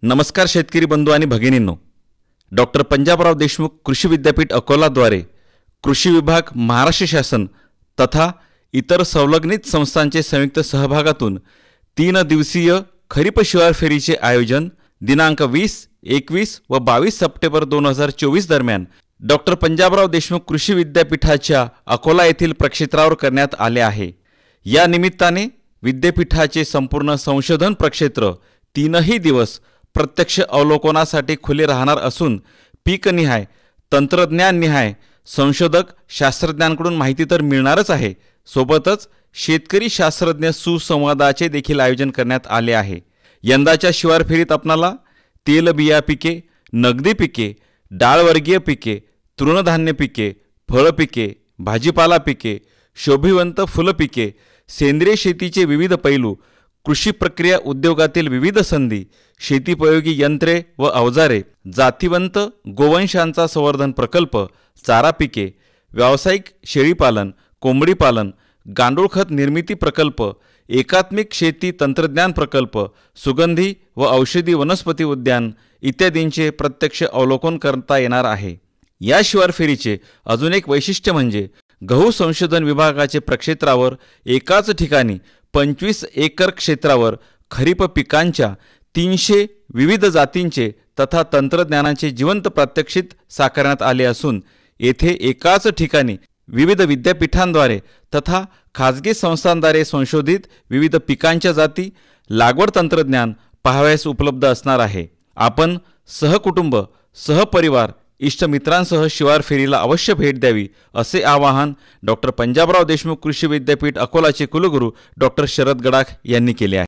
नमस्कार शेतकरी बंधू आणि भगिनींनो, डॉक्टर पंजाबराव देशमुख कृषी विद्यापीठ अकोलाद्वारे कृषी विभाग, महाराष्ट्र शासन तथा इतर संलग्नित संस्थांचे संयुक्त सहभागातून 3 दिवसीय खरीप शिवार फेरीचे आयोजन दिनांक 20, 21 व 22 सप्टेंबर 2024 दरम्यान डॉक्टर पंजाबराव देशमुख कृषी विद्यापीठाच्या अकोला येथील प्रक्षेत्रावर करण्यात आले आहे। या निमित्ताने विद्यापीठाचे संपूर्ण संशोधन प्रक्षेत्र 3ही दिवस प्रत्यक्ष अवलोकनासाठी खुले राहणार असून पीकनिहाय, तंत्रज्ञाननिहाय संशोधक शास्त्रज्ञांकडून माहिती तर मिळणारच आहे, सोबतच शेतकरी शास्त्रज्ञ सुसंवादाचे देखील आयोजन करण्यात आले आहे। यंदाच्या शिवार फेरीत आपणाला तेलबिया पिके, नगदी पिके, डाळवर्गीय पिके, तृणधान्य पिके, फळ पिके, भाजीपाला पिके, शोभिवंत फुलपिके, सेंद्रिय शेतीचे विविध पैलू, कृषी प्रक्रिया उद्योगातील विविध संधी, शेतीपयोगी यंत्रे व अवजारे, जातिवंत गोवंशांचा संवर्धन प्रकल्प, चारा पिके, व्यावसायिक शेळीपालन, कोंबडी पालन, गांडूळ खत निर्मिती प्रकल्प, एकात्मिक शेती तंत्रज्ञान प्रकल्प, सुगंधी व औषधी वनस्पती उद्यान इत्यादींचे प्रत्यक्ष अवलोकन करता येणार आहे। या शिवार फेरीचे अजून एक वैशिष्ट्य म्हणजे गहू संशोधन विभागाचे प्रक्षेत्रावर एकाच ठिकाणी 25 एकर क्षेत्रावर खरीप पिकांच्या 300 विविध जातींचे तथा तंत्रज्ञानाचे जिवंत प्रात्यक्षिक साकारण्यात आले असून येथे एकाच ठिकाणी विविध विद्यापीठांद्वारे तथा खाजगी संस्थांद्वारे संशोधित विविध पिकांच्या जाती, लागवड तंत्रज्ञान पाहावयास उपलब्ध असणार आहे। आपण सहकुटुंब, सहपरिवार, इष्टमित्रांसह शिवार फेरीला अवश्य भेट द्यावी असे आवाहन डॉक्टर पंजाबराव देशमुख कृषी विद्यापीठ अकोलाचे कुलगुरू डॉक्टर शरद गडाख यांनी केले आहे।